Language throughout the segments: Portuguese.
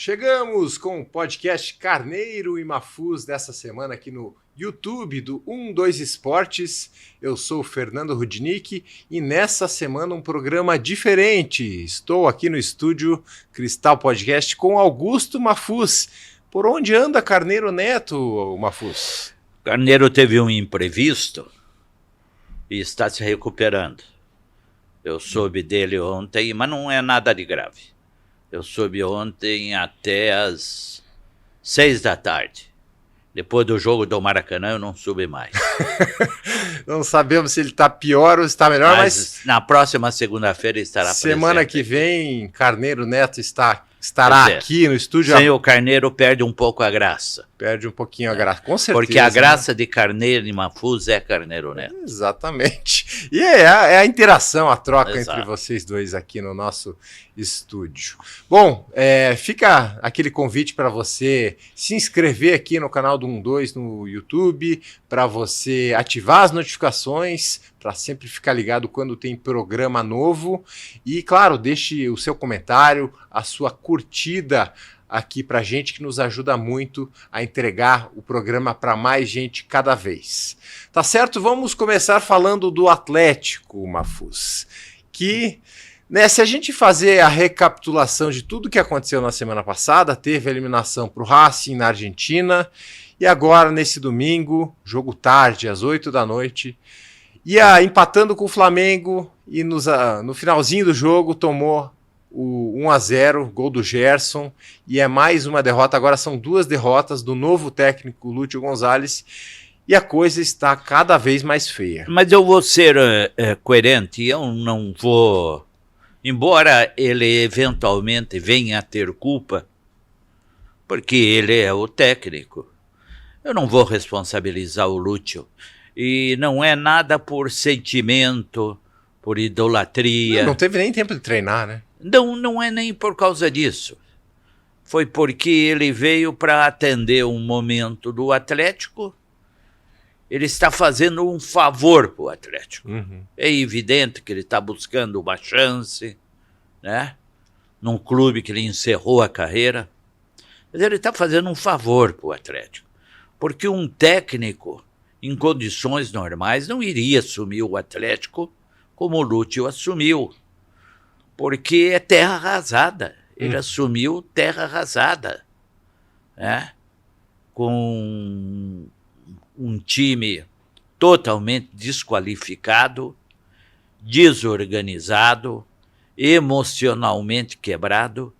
Chegamos com o podcast Carneiro e Mafuz dessa semana aqui no YouTube do 12 Esportes. Eu sou o Fernando Rudnick e nessa semana um programa diferente. Estou aqui no estúdio Cristal Podcast com Augusto Mafuz. Por onde anda Carneiro Neto, Mafuz? Carneiro teve um imprevisto e está se recuperando. Eu soube dele ontem, mas não é nada de grave. Eu soube ontem até às 6 da tarde. Depois do jogo do Maracanã, eu não soube mais. Não sabemos se ele está pior ou está melhor, mas na próxima segunda-feira estará presente. Semana que vem, Carneiro Neto estará aqui no estúdio. Sem o Carneiro perde um pouco a graça. Perde um pouquinho a graça, com certeza. Porque a graça de Carneiro e Mafuz é Carneiro Neto. Exatamente. E é a interação, a troca entre vocês dois aqui no nosso estúdio. Bom, fica aquele convite para você se inscrever aqui no canal do 12 no YouTube, para você ativar as notificações, para sempre ficar ligado quando tem programa novo. E, claro, deixe o seu comentário, a sua curtida aqui pra gente, que nos ajuda muito a entregar o programa para mais gente cada vez. Tá certo? Vamos começar falando do Atlético, Mafuz, que, se a gente fazer a recapitulação de tudo que aconteceu na semana passada, teve a eliminação para o Racing na Argentina, e agora, nesse domingo, jogo tarde, às 8 da noite, ia empatando com o Flamengo, e no finalzinho do jogo tomou o 1-0, gol do Gerson, e é mais uma derrota. Agora são 2 derrotas do novo técnico Lúcio Gonzalez, e a coisa está cada vez mais feia. Mas eu vou ser coerente, eu não vou, embora ele eventualmente venha a ter culpa, porque ele é o técnico, eu não vou responsabilizar o Lúcio, e não é nada por sentimento, por idolatria. Não teve nem tempo de treinar, né? Não é nem por causa disso. Foi porque ele veio para atender um momento do Atlético. Ele está fazendo um favor para o Atlético. Uhum. É evidente que ele está buscando uma chance, né? Num clube que ele encerrou a carreira. Mas ele está fazendo um favor para o Atlético. Porque um técnico, em condições normais, não iria assumir o Atlético como o Lúcio assumiu. Porque é terra arrasada. Ele assumiu terra arrasada, né? Com um time totalmente desqualificado, desorganizado, emocionalmente quebrado.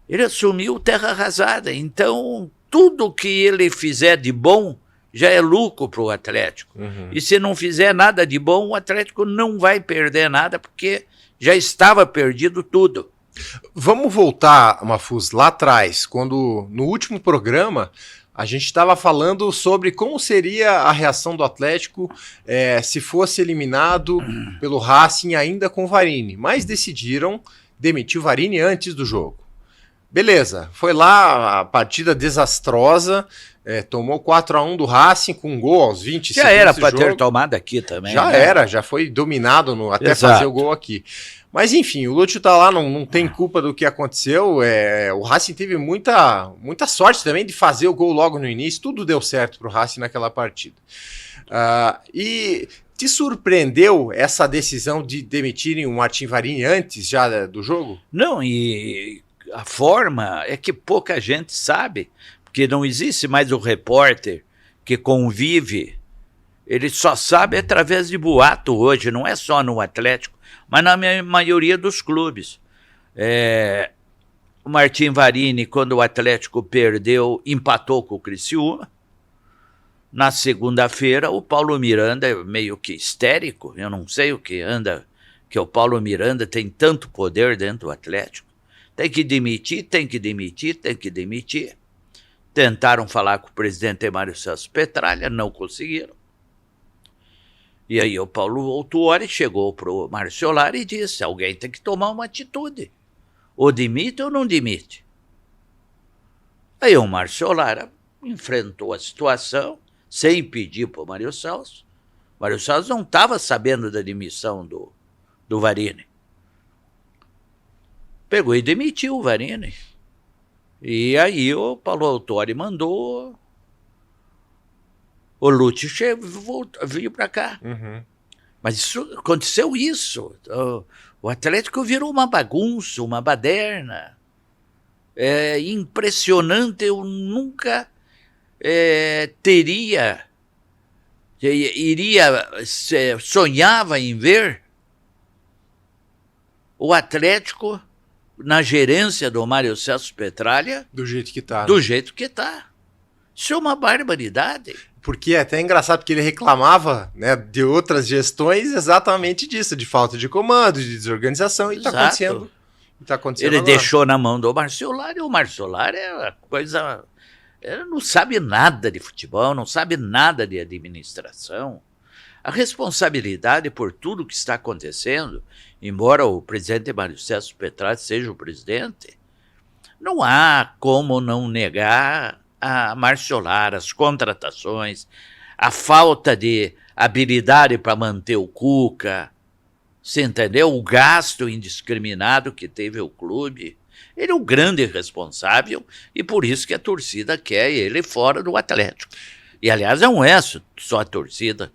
Ele assumiu terra arrasada. Então, tudo que ele fizer de bom já é lucro para o Atlético. Uhum. E se não fizer nada de bom, o Atlético não vai perder nada, porque já estava perdido tudo. Vamos voltar, Mafuz, lá atrás, quando no último programa a gente estava falando sobre como seria a reação do Atlético se fosse eliminado pelo Racing ainda com o Varine, mas decidiram demitir o Varine antes do jogo. Beleza, foi lá a partida desastrosa, tomou 4-1 do Racing com um gol aos 20 já segundos. Já era para ter tomado aqui também. Já foi dominado até fazer o gol aqui. Mas enfim, o Lúcio tá lá, não tem culpa do que aconteceu. O Racing teve muita sorte também de fazer o gol logo no início, tudo deu certo pro Racing naquela partida. E te surpreendeu essa decisão de demitirem o Martim Varine antes já do jogo? Não, e a forma é que pouca gente sabe, porque não existe mais o repórter que convive, ele só sabe através de boato hoje, não é só no Atlético, mas na maioria dos clubes. O Martim Varine, quando o Atlético perdeu, empatou com o Criciúma. Na segunda-feira, o Paulo Miranda, meio que histérico, eu não sei o que anda, que o Paulo Miranda tem tanto poder dentro do Atlético. Tem que demitir, tem que demitir, tem que demitir. Tentaram falar com o presidente Mário Celso Petralha, não conseguiram. E aí o Paulo Autuori chegou para o Marciolari e disse, alguém tem que tomar uma atitude. Ou demite ou não demite. Aí o Marciolari enfrentou a situação sem pedir para o Mário Celso. O Mário Celso não estava sabendo da demissão do Varine. Pegou e demitiu o Varine. E aí o Paulo Autori mandou o Lúcio veio para cá. Uhum. Mas aconteceu isso. O Atlético virou uma bagunça, uma baderna. É impressionante, eu nunca sonhava em ver o Atlético na gerência do Mário Celso Petralha do jeito que tá. Do jeito que tá. Isso é uma barbaridade. Porque é até engraçado, porque ele reclamava, né, de outras gestões exatamente disso, de falta de comando, de desorganização, e está acontecendo. Ele agora deixou na mão do Marciolar, e o Marciolar é uma coisa... Ele não sabe nada de futebol, não sabe nada de administração. A responsabilidade por tudo que está acontecendo, embora o presidente Mário Celso Petralha seja o presidente, não há como não negar a Marciolar, as contratações, a falta de habilidade para manter o Cuca, você entendeu? O gasto indiscriminado que teve o clube. Ele é o grande responsável e por isso que a torcida quer ele fora do Atlético. E, aliás, não é só a torcida.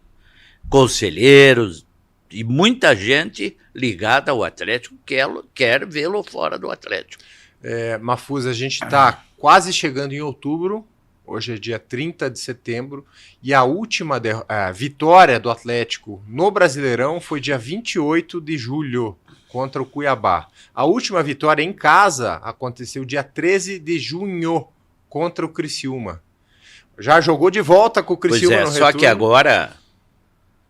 Conselheiros e muita gente ligada ao Atlético quer vê-lo fora do Atlético. Mafuz, a gente está quase chegando em outubro, hoje é dia 30 de setembro, e a última vitória do Atlético no Brasileirão foi dia 28 de julho, contra o Cuiabá. A última vitória em casa aconteceu dia 13 de junho, contra o Criciúma. Já jogou de volta com o Criciúma no retorno.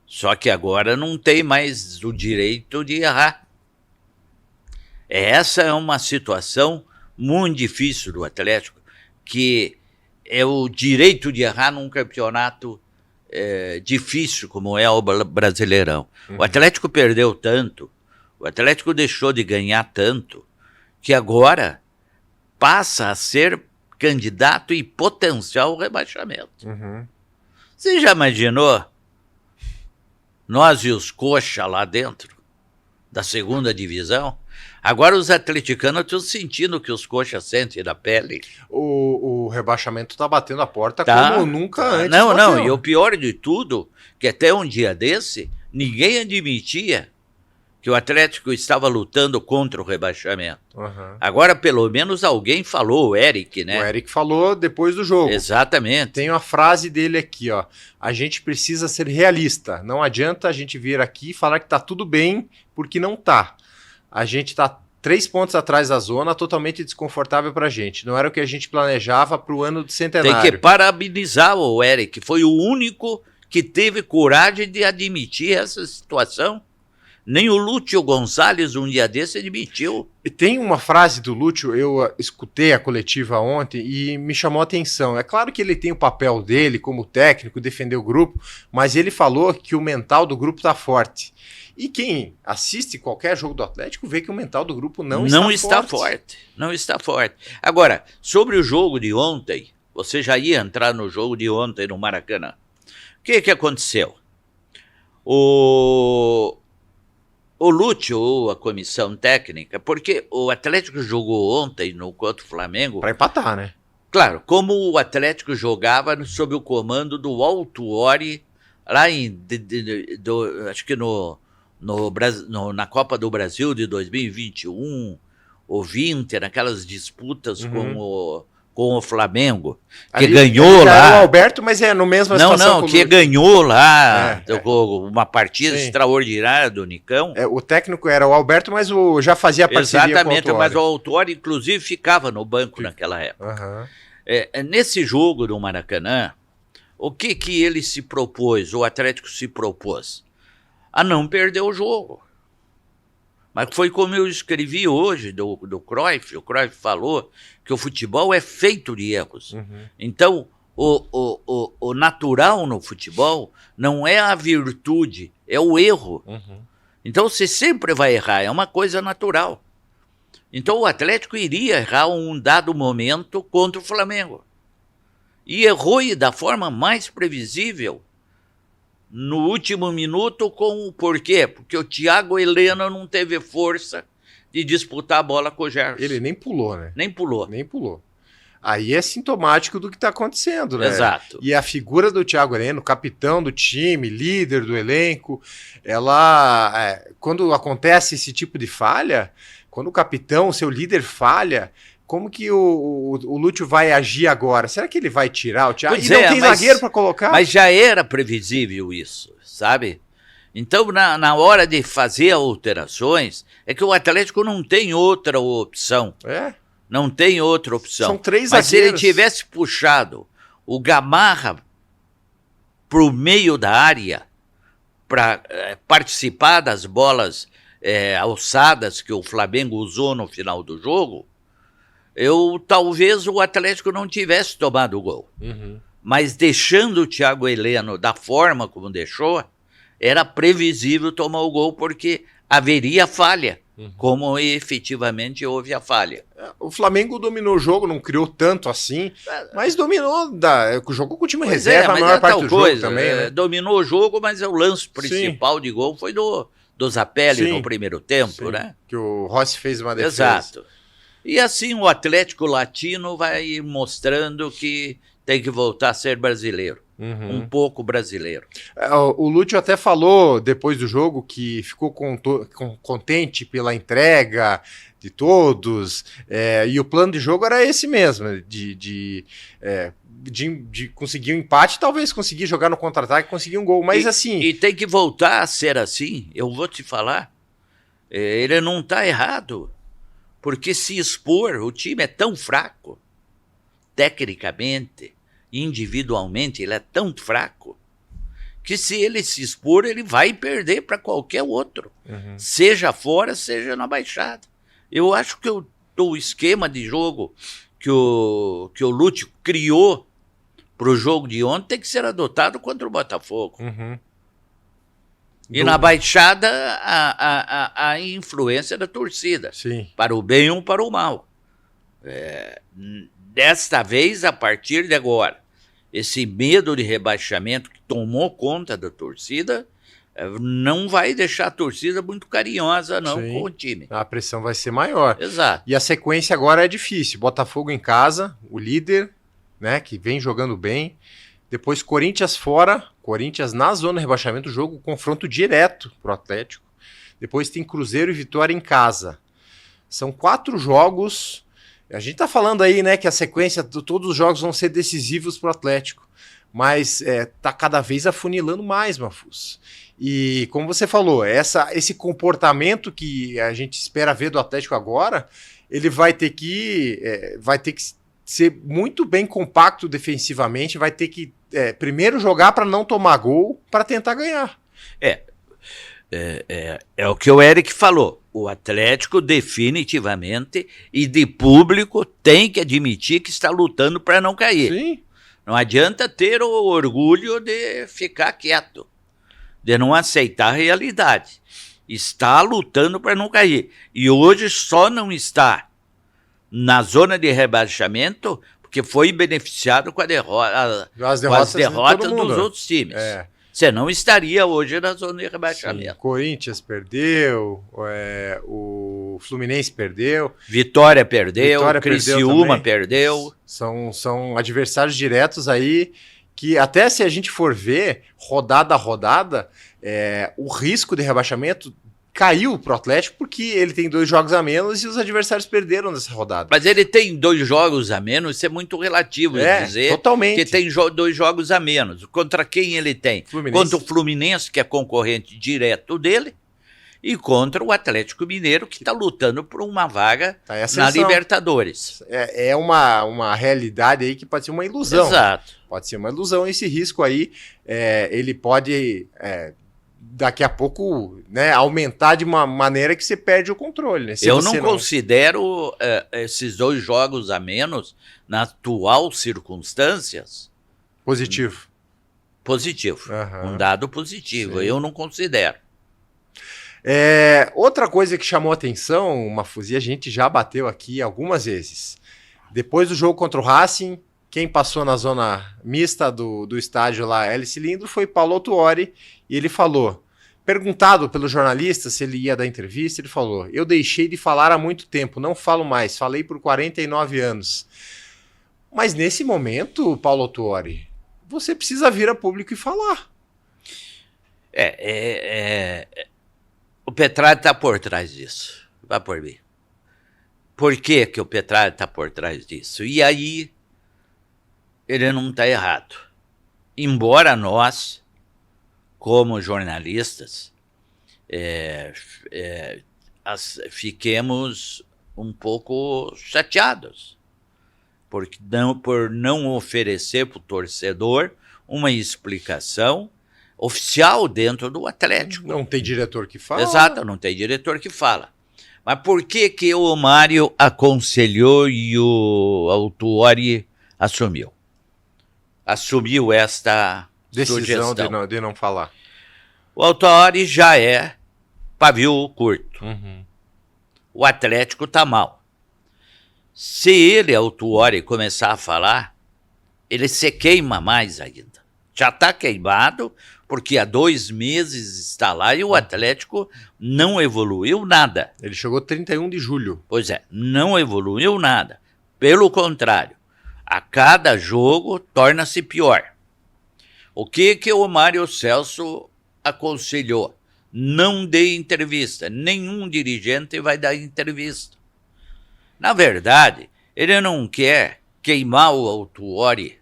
Só que agora não tem mais o direito de errar. Essa é uma situação muito difícil do Atlético, que é o direito de errar num campeonato difícil como é o Brasileirão. Uhum. O Atlético perdeu tanto, o Atlético deixou de ganhar tanto, que agora passa a ser candidato e potencial rebaixamento. Uhum. Você já imaginou nós e os coxa lá dentro da segunda divisão? Agora os atleticanos estão sentindo o que os coxas sentem da pele. O rebaixamento está batendo a porta como nunca antes. Não, e o pior de tudo, que até um dia desse, ninguém admitia que o Atlético estava lutando contra o rebaixamento. Uhum. Agora, pelo menos, alguém falou, o Eric, né? O Eric falou depois do jogo. Exatamente. Tem uma frase dele aqui, ó. A gente precisa ser realista. Não adianta a gente vir aqui e falar que tá tudo bem, porque não tá. A gente está 3 pontos atrás da zona, totalmente desconfortável para a gente. Não era o que a gente planejava para o ano do centenário. Tem que parabenizar o Eric, foi o único que teve coragem de admitir essa situação. Nem o Lúcio Gonçalves, um dia desse, admitiu. E tem uma frase do Lúcio, eu escutei a coletiva ontem e me chamou a atenção. É claro que ele tem o papel dele como técnico, defender o grupo, mas ele falou que o mental do grupo está forte. E quem assiste qualquer jogo do Atlético vê que o mental do grupo não está forte. Não está forte. Agora, sobre o jogo de ontem, você já ia entrar no jogo de ontem no Maracanã. O que aconteceu? O Lúcio, ou a comissão técnica, porque o Atlético jogou ontem contra o Flamengo... Para empatar, né? Claro, como o Atlético jogava sob o comando do Autuori, lá acho que na Copa do Brasil de 2021, ou 20, naquelas disputas com o Flamengo, que ganhou lá. Era o Alberto, mas é no mesmo situação. Não, que ganhou lá uma partida extraordinária do Nicão. O técnico era o Alberto, mas já fazia parceria exatamente, com o Autuori. Mas o Autuori, inclusive, ficava no banco naquela época. Uhum. Nesse jogo do Maracanã, o que ele se propôs, o Atlético se propôs? A não perder o jogo. Mas foi como eu escrevi hoje do Cruyff. O Cruyff falou que o futebol é feito de erros. Uhum. Então, o natural no futebol não é a virtude, é o erro. Uhum. Então, você sempre vai errar, é uma coisa natural. Então, o Atlético iria errar um dado momento contra o Flamengo. E errou da forma mais previsível. No último minuto, por quê? Porque o Thiago Heleno não teve força de disputar a bola com o Gerson. Ele nem pulou, né? Nem pulou. Nem pulou. aí é sintomático do que está acontecendo, né? Exato. E a figura do Thiago Heleno, capitão do time, líder do elenco, ela, quando acontece esse tipo de falha, quando o capitão, o seu líder falha, como que o Lúcio vai agir agora? Será que ele vai tirar o Thiago? Pois e não tem zagueiro para colocar? Mas já era previsível isso, sabe? Então, na hora de fazer alterações, é que o Atlético não tem outra opção. Não tem outra opção. São 3 Mas zagueiros. se ele tivesse puxado o Gamarra para o meio da área, para participar das bolas alçadas que o Flamengo usou no final do jogo, talvez o Atlético não tivesse tomado o gol. Mas deixando o Thiago Heleno da forma como deixou, era previsível tomar o gol porque haveria falha, como efetivamente houve a falha. O Flamengo dominou o jogo, não criou tanto assim, mas dominou, jogou com o time reserva a maior parte do jogo também. Né? Dominou o jogo, mas o lance principal de gol foi do Zapelli no primeiro tempo, né? Que o Rossi fez uma defesa. Exato. E assim o Atlético Latino vai mostrando que tem que voltar a ser brasileiro. Um pouco brasileiro. O Lúcio até falou depois do jogo que ficou contente pela entrega de todos, e o plano de jogo era esse mesmo, de conseguir um empate, talvez conseguir jogar no contra-ataque, conseguir um gol, mas assim... E tem que voltar a ser assim, eu vou te falar, ele não está errado, porque se expor, o time é tão fraco, tecnicamente, individualmente, ele é tão fraco que se ele se expor, ele vai perder para qualquer outro, seja fora, seja na Baixada. Eu acho que o esquema de jogo que o Lúcio criou para o jogo de ontem tem que ser adotado contra o Botafogo. E na Baixada, a influência da torcida, para o bem ou para o mal. Desta vez, a partir de agora, esse medo de rebaixamento que tomou conta da torcida não vai deixar a torcida muito carinhosa não com o time. A pressão vai ser maior. Exato. E a sequência agora é difícil. Botafogo em casa, o líder, né, que vem jogando bem. Depois Corinthians fora, Corinthians na zona de rebaixamento, jogo confronto direto pro Atlético. Depois tem Cruzeiro e Vitória em casa. São 4 jogos. A gente tá falando aí, né, que a sequência, todos os jogos vão ser decisivos pro Atlético, mas tá cada vez afunilando mais, Mafuz. E como você falou, esse comportamento que a gente espera ver do Atlético agora, ele vai ter que ser muito bem compacto defensivamente, vai ter que primeiro jogar para não tomar gol, para tentar ganhar. É o que o Eric falou. O Atlético definitivamente e de público tem que admitir que está lutando para não cair. Sim. Não adianta ter o orgulho de ficar quieto, de não aceitar a realidade. Está lutando para não cair. E hoje só não está na zona de rebaixamento porque foi beneficiado com as derrotas dos outros times. Você não estaria hoje na zona de rebaixamento. Sim, Corinthians perdeu, o Fluminense perdeu. Vitória perdeu, Criciúma perdeu. São adversários diretos aí que até se a gente for ver, rodada a rodada, o risco de rebaixamento caiu pro Atlético porque ele tem 2 jogos a menos e os adversários perderam nessa rodada. Mas ele tem 2 jogos a menos, isso é muito relativo dizer totalmente. Que tem 2 jogos a menos. Contra quem ele tem? Fluminense. Contra o Fluminense, que é concorrente direto dele, e contra o Atlético Mineiro, que está lutando por uma vaga na Libertadores. É uma realidade aí que pode ser uma ilusão. Exato. Pode ser uma ilusão. Esse risco aí, ele pode... daqui a pouco, né, aumentar de uma maneira que você perde o controle. Né? Eu não considero esses 2 jogos a menos, nas atuais circunstâncias... Positivo. Um dado positivo. Sim. Eu não considero. Outra coisa que chamou a atenção, Mafuz, e a gente já bateu aqui algumas vezes. Depois do jogo contra o Racing, quem passou na zona mista do estádio lá, L Cilindro, foi Paulo Autuori, e ele falou, perguntado pelo jornalista se ele ia dar entrevista, ele falou, eu deixei de falar há muito tempo, não falo mais, falei por 49 anos. Mas nesse momento, Paulo Autuori, você precisa vir a público e falar. O Petralha está por trás disso. Vai por mim. Por que o Petralha está por trás disso? E aí, ele não está errado. Embora nós, como jornalistas, fiquemos um pouco chateados por não oferecer para o torcedor uma explicação oficial dentro do Atlético. Não tem diretor que fala. Exato, não tem diretor que fala. Mas por que o Mário aconselhou e o Autuori assumiu? Assumiu esta decisão sugestão de não falar. O Autuori já é pavio curto. Uhum. O Atlético está mal. Se ele, Autuori, começar a falar, ele se queima mais ainda. Já está queimado, porque há 2 meses está lá e o Atlético não evoluiu nada. Ele chegou 31 de julho. Pois é, não evoluiu nada. Pelo contrário, a cada jogo torna-se pior. O que o Mário Celso aconselhou? Não dê entrevista. Nenhum dirigente vai dar entrevista. Na verdade, ele não quer queimar o Autuori,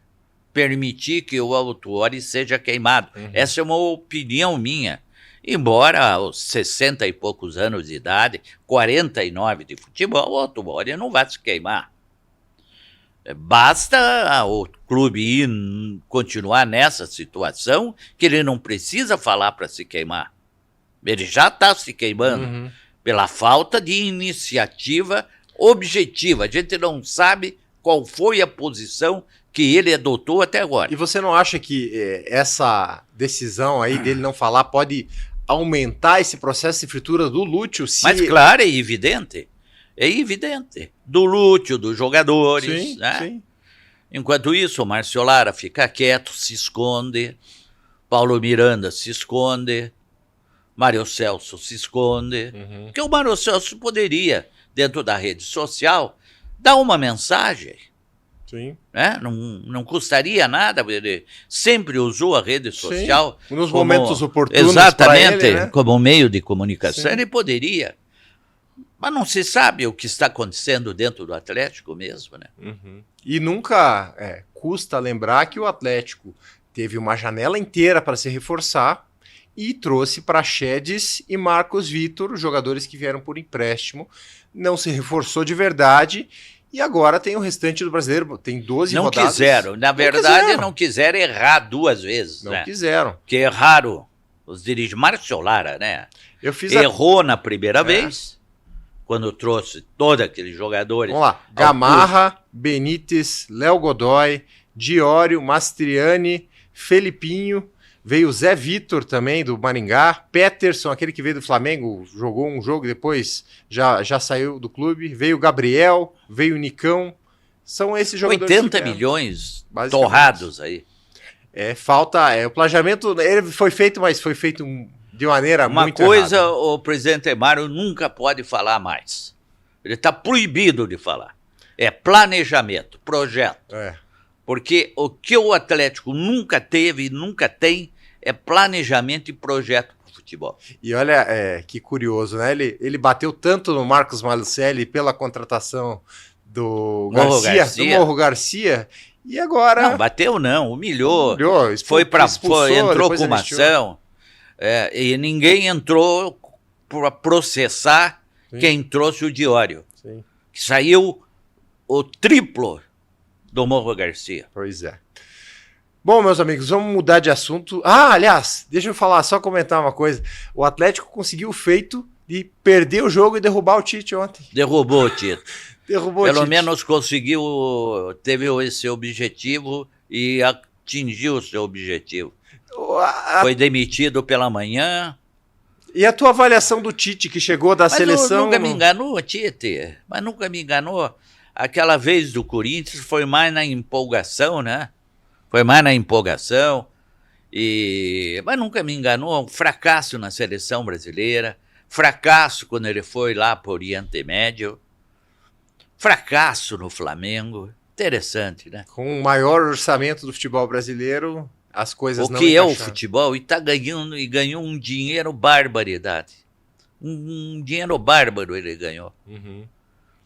permitir que o Autuori seja queimado. Uhum. Essa é uma opinião minha. Embora aos 60 e poucos anos de idade, 49 de futebol, o Autuori não vai se queimar. Basta o clube continuar nessa situação que ele não precisa falar para se queimar. Ele já está se queimando pela falta de iniciativa objetiva. A gente não sabe qual foi a posição que ele adotou até agora. E você não acha que essa decisão aí dele não falar pode aumentar esse processo de fritura do Lúcio? Mas claro, é evidente. É evidente. Do Lúcio, dos jogadores. Sim, né? Sim. Enquanto isso, o Márcio Lara fica quieto, se esconde. Paulo Miranda se esconde. Mário Celso se esconde. Porque o Mário Celso poderia, dentro da rede social, dar uma mensagem. Sim. Né? Não custaria nada, ele sempre usou a rede social. Sim. Nos momentos oportunos. Exatamente, ele, né? como meio de comunicação, Sim. ele poderia. Mas não se sabe o que está acontecendo dentro do Atlético mesmo, né? E nunca custa lembrar que o Atlético teve uma janela inteira para se reforçar e trouxe Praxedes e Marcos Vitor, jogadores que vieram por empréstimo, não se reforçou de verdade e agora tem o restante do brasileiro, tem 12 rodadas. Não quiseram, na verdade não quiseram errar 2 vezes. Não quiseram. Porque erraram os dirigentes, Márcio Lara, né? Errou na primeira vez, quando trouxe todos aqueles jogadores. Vamos lá, Gamarra, Benítez, Léo Godoy, Diório, Mastriani, Felipinho, veio o Zé Vitor também, do Maringá, Peterson, aquele que veio do Flamengo, jogou um jogo e depois já saiu do clube, veio o Gabriel, veio o Nicão, são esses jogadores. 80 milhões torrados aí. O plagiamento, ele foi feito, mas foi feito de maneira muito errada. Uma coisa, o presidente Mário nunca pode falar mais. Ele está proibido de falar. É planejamento, projeto. Porque o que o Atlético nunca teve e nunca tem é planejamento e projeto para o futebol. E olha, que curioso, né? Ele bateu tanto no Marcos Malucelli pela contratação do Morro Garcia, e agora... Não, bateu não, humilhou entrou com uma ação, e ninguém entrou para processar quem trouxe o Diório, que saiu o triplo do Morro Garcia. Pois é. Bom, meus amigos, vamos mudar de assunto. Aliás, deixa eu falar, só comentar uma coisa. O Atlético conseguiu o feito de perder o jogo e derrubar o Tite ontem. Derrubou o Tite. Pelo menos conseguiu, teve esse objetivo e atingiu o seu objetivo. Foi demitido pela manhã. E a tua avaliação do Tite, que chegou da seleção... Nunca me enganou, Tite. Mas nunca me enganou. Aquela vez do Corinthians foi mais na empolgação, né? Mas nunca me enganou. Um fracasso na seleção brasileira, fracasso quando ele foi lá para o Oriente Médio, fracasso no Flamengo. interessante, né? Com o maior orçamento do futebol brasileiro, as coisas não encaixaram. O que é encaixaram. o futebol? E está ganhando, e ganhou um dinheiro barbaridade. Um dinheiro bárbaro ele ganhou. Uhum.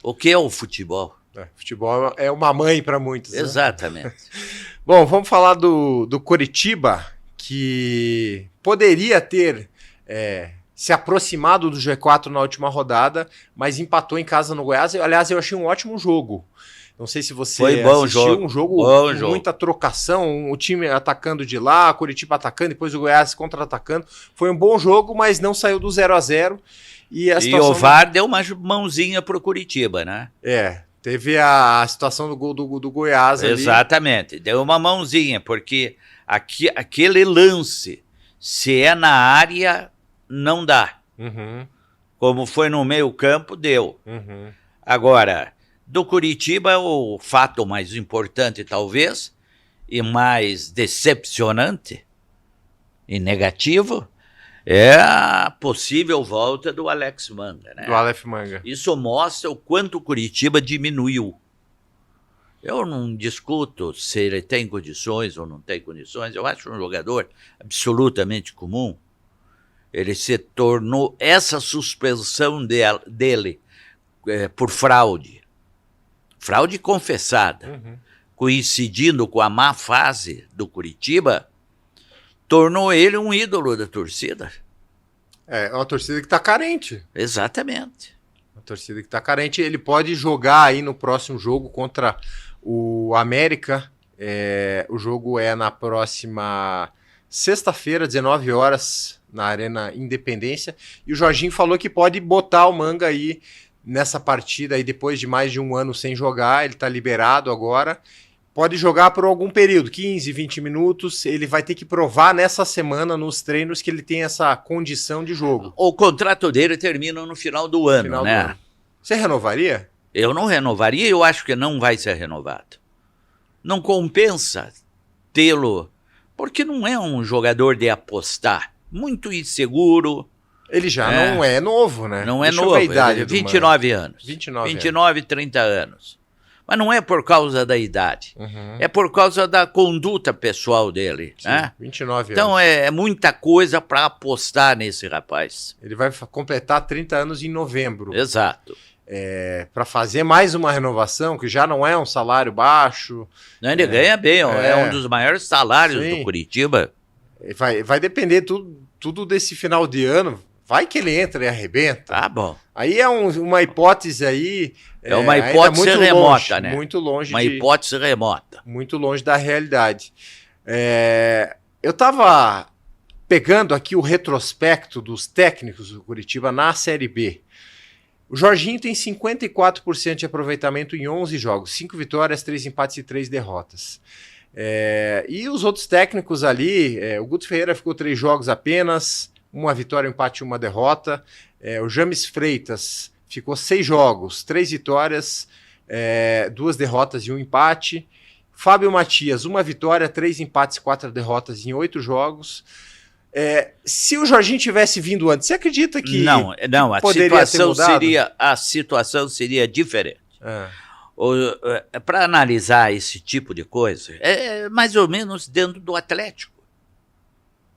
O que é o futebol? Futebol é uma mãe para muitos. Exatamente. Né? Bom, vamos falar do Coritiba, que poderia ter se aproximado do G4 na última rodada, mas empatou em casa no Goiás. Aliás, eu achei um ótimo jogo. Não sei se você assistiu, um jogo com muita trocação, o time atacando de lá, Coritiba atacando, depois o Goiás contra-atacando. Foi um bom jogo, mas não saiu do 0-0. E o VAR deu uma mãozinha pro Curitiba, né? Teve a situação do gol do Goiás ali. Exatamente, deu uma mãozinha, porque aquele lance, se é na área, não dá. Uhum. Como foi no meio campo, deu. Uhum. Agora, do Curitiba, o fato mais importante, talvez, e mais decepcionante e negativo, é a possível volta do Alex Manga, né? Do Aleph Manga. Isso mostra o quanto o Curitiba diminuiu. Eu não discuto se ele tem condições ou não tem condições. Eu acho um jogador absolutamente comum. Ele se tornou essa suspensão dele por fraude confessada, coincidindo com a má fase do Curitiba, tornou ele um ídolo da torcida. É uma torcida que está carente. Exatamente. Uma torcida que está carente. Ele pode jogar aí no próximo jogo contra o América. O jogo é na próxima sexta-feira, 19 horas, na Arena Independência. E o Jorginho falou que pode botar o Manga aí nessa partida aí depois de mais de um ano sem jogar. Ele está liberado agora. Pode jogar por algum período, 15, 20 minutos. Ele vai ter que provar nessa semana, nos treinos, que ele tem essa condição de jogo. O contrato dele termina no final do ano, né? Você renovaria? Eu não renovaria e eu acho que não vai ser renovado. Não compensa tê-lo, porque não é um jogador de apostar. Muito inseguro. Ele já não é novo, né? Não é novo, a idade ele 29 anos. 29, 30 anos. Mas não é por causa da idade. É por causa da conduta pessoal dele. Sim, né? 29 anos. Então é muita coisa para apostar nesse rapaz. Ele vai completar 30 anos em novembro. Exato. Para fazer mais uma renovação, que já não é um salário baixo. Não, ele ganha bem, é um dos maiores salários do Curitiba. Vai depender tudo desse final de ano. Vai que ele entra e arrebenta. Tá bom. Aí é uma hipótese aí. É uma hipótese muito remota, longe, né? Muito longe. Uma hipótese remota. Muito longe da realidade. Eu estava pegando aqui o retrospecto dos técnicos do Curitiba na Série B. O Jorginho tem 54% de aproveitamento em 11 jogos. 5 vitórias, 3 empates e 3 derrotas. E os outros técnicos ali, o Guto Ferreira ficou 3 jogos apenas, 1 vitória, 1 empate e 1 derrota. O James Freitas ficou 6 jogos, 3 vitórias, 2 derrotas e 1 empate. Fábio Matias, 1 vitória, 3 empates e 4 derrotas em 8 jogos. Se o Jorginho tivesse vindo antes, você acredita que não, a situação seria diferente. Para analisar esse tipo de coisa, é mais ou menos dentro do Atlético.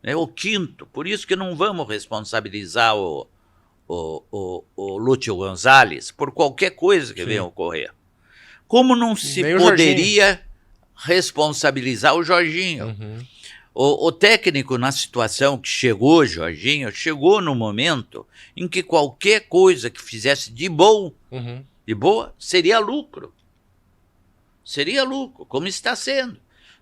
É o quinto, por isso que não vamos responsabilizar o Lúcio Gonzalez por qualquer coisa que venha ocorrer. Como não se poderia responsabilizar o Jorginho? O técnico, na situação que chegou o Jorginho, chegou no momento em que qualquer coisa que fizesse de boa, seria lucro. Seria lucro, como está sendo.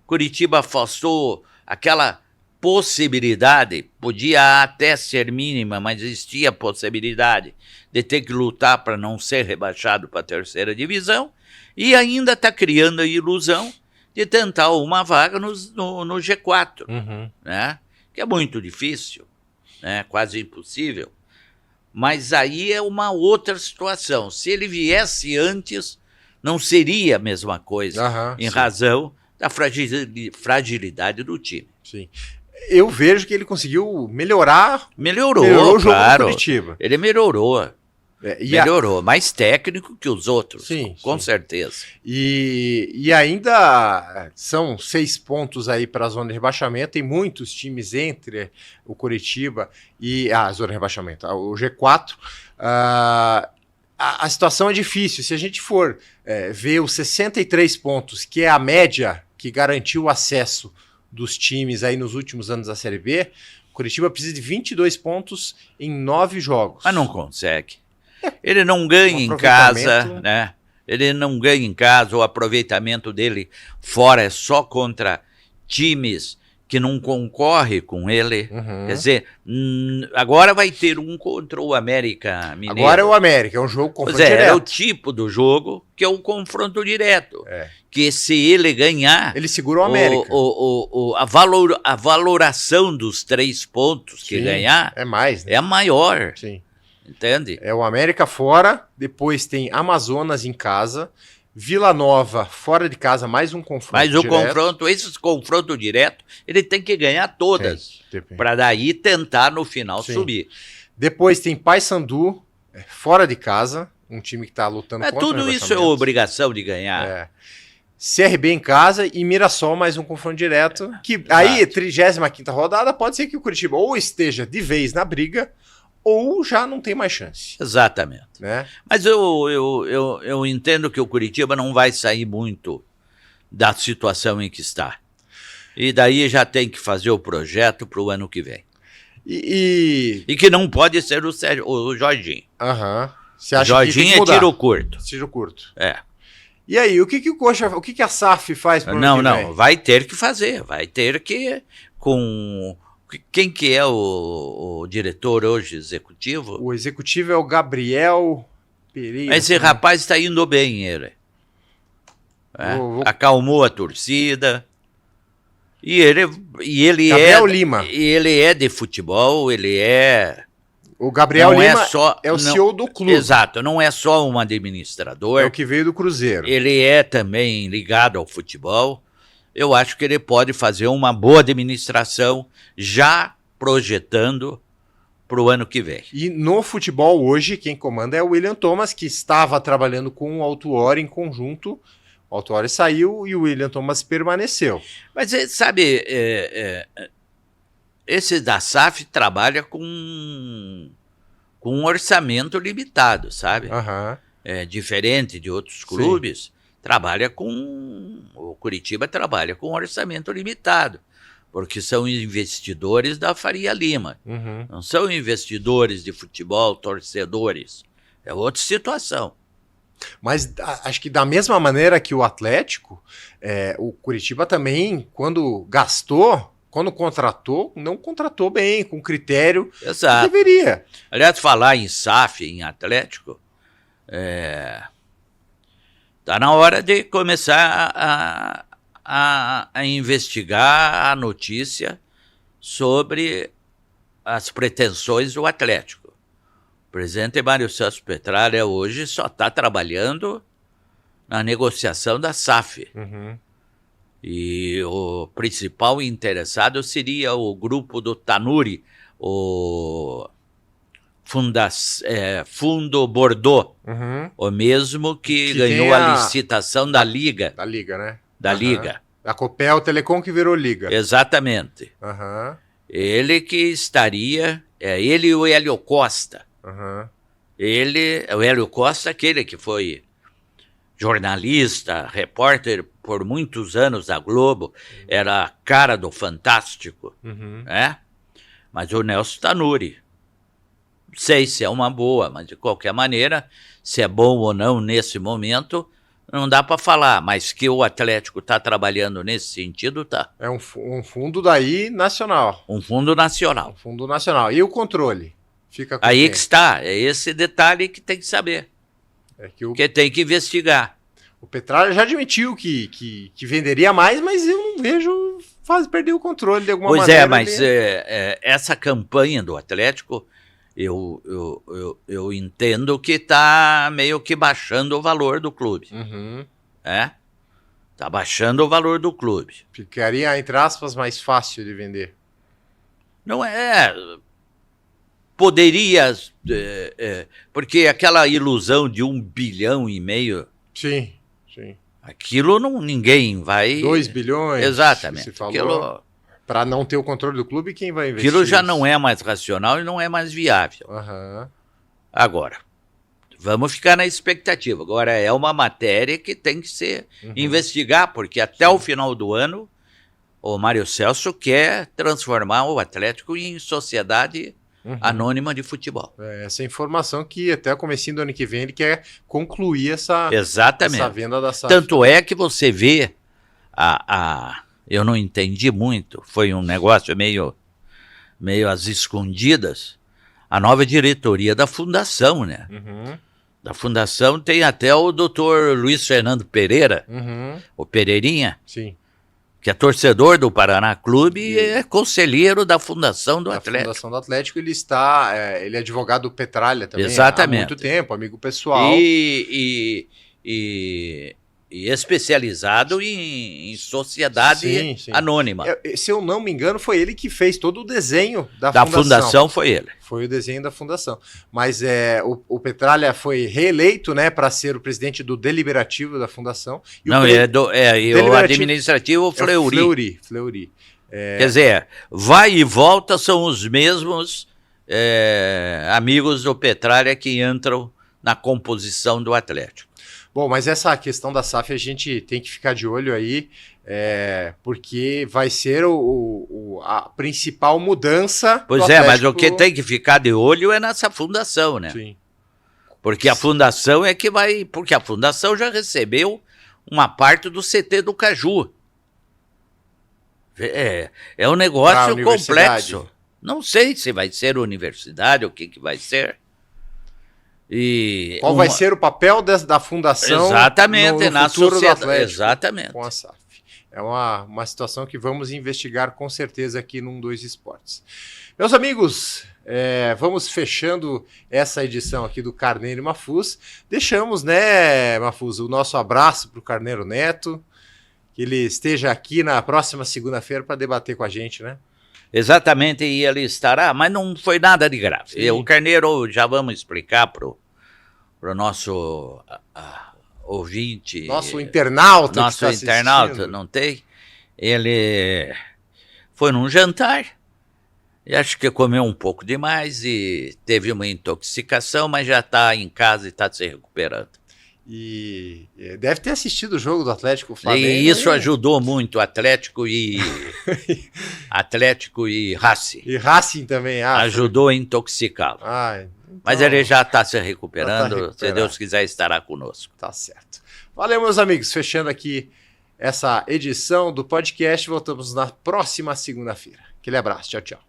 Curitiba afastou aquela possibilidade, podia até ser mínima, mas existia a possibilidade de ter que lutar para não ser rebaixado para a terceira divisão, e ainda está criando a ilusão de tentar uma vaga no G4, né? Que é muito difícil, né? Quase impossível. Mas aí é uma outra situação. Se ele viesse antes, não seria a mesma coisa, em razão da fragilidade do time. Sim. Eu vejo que ele conseguiu melhorou o jogo do Curitiba. Ele melhorou. Melhorou, mais técnico que os outros, sim, com sim. certeza. E ainda são 6 pontos aí para a zona de rebaixamento, tem muitos times entre o Coritiba e a zona de rebaixamento, o G4. A situação é difícil, se a gente for ver os 63 pontos, que é a média que garantiu o acesso dos times aí nos últimos anos da Série B, o Coritiba precisa de 22 pontos em 9 jogos. Mas não consegue. Ele não ganha em casa, né? Ele não ganha em casa, o aproveitamento dele fora é só contra times que não concorrem com ele. Quer dizer, agora vai ter um contra o América Mineiro. Agora é o América, é um jogo confronto direto. É o tipo do jogo que é o confronto direto. Que se ele ganhar... Ele segura o América. A valoração dos 3 pontos que ganhar é mais, né? É maior. Sim. Entende? É o América fora, depois tem Amazonas em casa, Vila Nova fora de casa, mais um confronto direto. Esse confronto direto, ele tem que ganhar todas, para daí tentar no final subir. Depois tem Paysandu fora de casa, um time que está lutando contra o tudo isso é obrigação de ganhar. CRB em casa e Mirassol mais um confronto direto, que aí, 35ª rodada, pode ser que o Coritiba ou esteja de vez na briga, ou já não tem mais chance. Exatamente. Né? Mas eu entendo que o Coritiba não vai sair muito da situação em que está. E daí já tem que fazer o projeto para o ano que vem. E que não pode ser o Jorginho. Você acha Jorginho que tiro curto. Tiro curto. E aí, o que a SAF faz para o ano que vem? Vai ter que fazer. Vai ter que... Quem que é o diretor hoje, executivo? O executivo é o Gabriel Pereira. Esse rapaz está indo bem, ele. Acalmou a torcida. E ele Gabriel Lima. E ele é de futebol, ele é... O Gabriel Lima é o CEO do clube. Exato, não é só um administrador. É o que veio do Cruzeiro. Ele é também ligado ao futebol. Eu acho que ele pode fazer uma boa administração já projetando para o ano que vem. E no futebol hoje, quem comanda é o William Thomas, que estava trabalhando com o Autuori em conjunto. O Autuori saiu e o William Thomas permaneceu. Mas sabe, esse da SAF trabalha com um orçamento limitado, sabe? É diferente de outros clubes. O Coritiba trabalha com orçamento limitado, porque são investidores da Faria Lima, não são investidores de futebol, torcedores, é outra situação. Mas acho que da mesma maneira que o Atlético, o Coritiba também, quando contratou, não contratou bem, com critério. Exato. Que deveria. Aliás, falar em SAF, em Atlético, está na hora de começar a investigar a notícia sobre as pretensões do Atlético. O presidente Mário Celso Petralha hoje só está trabalhando na negociação da SAF. E o principal interessado seria o grupo do Tanuri, o Fundo Bordeaux, o mesmo que ganhou a licitação da Liga. Da Liga, né? Da Liga. A Copel Telecom que virou Liga. Exatamente. Ele que estaria... ele e o Hélio Costa. O Hélio Costa, aquele que foi jornalista, repórter por muitos anos da Globo, era a cara do Fantástico, Mas o Nelson Tanuri, não sei se é uma boa, mas de qualquer maneira, se é bom ou não nesse momento, não dá para falar, mas que o Atlético está trabalhando nesse sentido, tá. É um fundo daí nacional. Um fundo nacional. Fundo nacional. E o controle? Fica com aí quem? Que está, é esse detalhe que tem que saber. Que tem que investigar. O Petralha já admitiu que venderia mais, mas eu não vejo perder o controle de alguma maneira. Pois mas essa campanha do Atlético, eu entendo que está meio que baixando o valor do clube. Está baixando o valor do clube. Ficaria, entre aspas, mais fácil de vender. Não é... poderia... porque aquela ilusão de 1,5 bilhão... Sim, sim. Aquilo ninguém vai... 2 bilhões. Exatamente. Você falou, para não ter o controle do clube, quem vai investir? Aquilo já não é mais racional e não é mais viável. Agora, vamos ficar na expectativa. Agora, é uma matéria que tem que ser investigar, porque até o final do ano, o Mário Celso quer transformar o Atlético em sociedade anônima de futebol. Essa informação que até o comecinho do ano que vem ele quer concluir essa venda da SAF. Tanto é que você vê, eu não entendi muito, foi um negócio meio às escondidas, a nova diretoria da Fundação, né? Da Fundação tem até o doutor Luiz Fernando Pereira, o Pereirinha, sim, que é torcedor do Paraná Clube e é conselheiro da Fundação do Atlético. Da Fundação do Atlético, ele ele é advogado do Petralha também. Exatamente. Há muito tempo, amigo pessoal. E especializado em sociedade anônima. Se eu não me engano, foi ele que fez todo o desenho da Fundação. Da Fundação foi ele. Foi o desenho da Fundação. Mas o Petralha foi reeleito, né, para ser o presidente do deliberativo da Fundação. E o administrativo Fleury. Fleury. Quer dizer, vai e volta são os mesmos amigos do Petralha que entram na composição do Atlético. Bom, mas essa questão da SAF a gente tem que ficar de olho aí, porque vai ser a principal mudança. Pois mas o que tem que ficar de olho é nessa fundação, né? Sim. Porque a fundação é que vai... Porque a fundação já recebeu uma parte do CT do Caju. É um negócio complexo. Não sei se vai ser universidade, o que vai ser. Qual vai ser o papel da fundação exatamente, no futuro do Atlético exatamente. Com a SAF? É uma situação que vamos investigar com certeza aqui no 12 Esportes. Meus amigos, vamos fechando essa edição aqui do Carneiro e Mafuz. Deixamos, né, Mafuz, o nosso abraço para o Carneiro Neto, que ele esteja aqui na próxima segunda-feira para debater com a gente, né? Exatamente, e ele estará, mas não foi nada de grave. Sim. O Carneiro, já vamos explicar para o nosso ouvinte. Nosso internauta. Nosso internauta, não tem? Ele foi num jantar, e acho que comeu um pouco demais e teve uma intoxicação, mas já está em casa e está se recuperando. E deve ter assistido o jogo do Atlético Flamengo. E isso ajudou muito o Atlético e Racing. E Racing também. Ajudou a intoxicá-lo. Então, mas ele já está se recuperando. Se Deus quiser, estará conosco. Tá certo. Valeu, meus amigos. Fechando aqui essa edição do podcast. Voltamos na próxima segunda-feira. Aquele abraço. Tchau, tchau.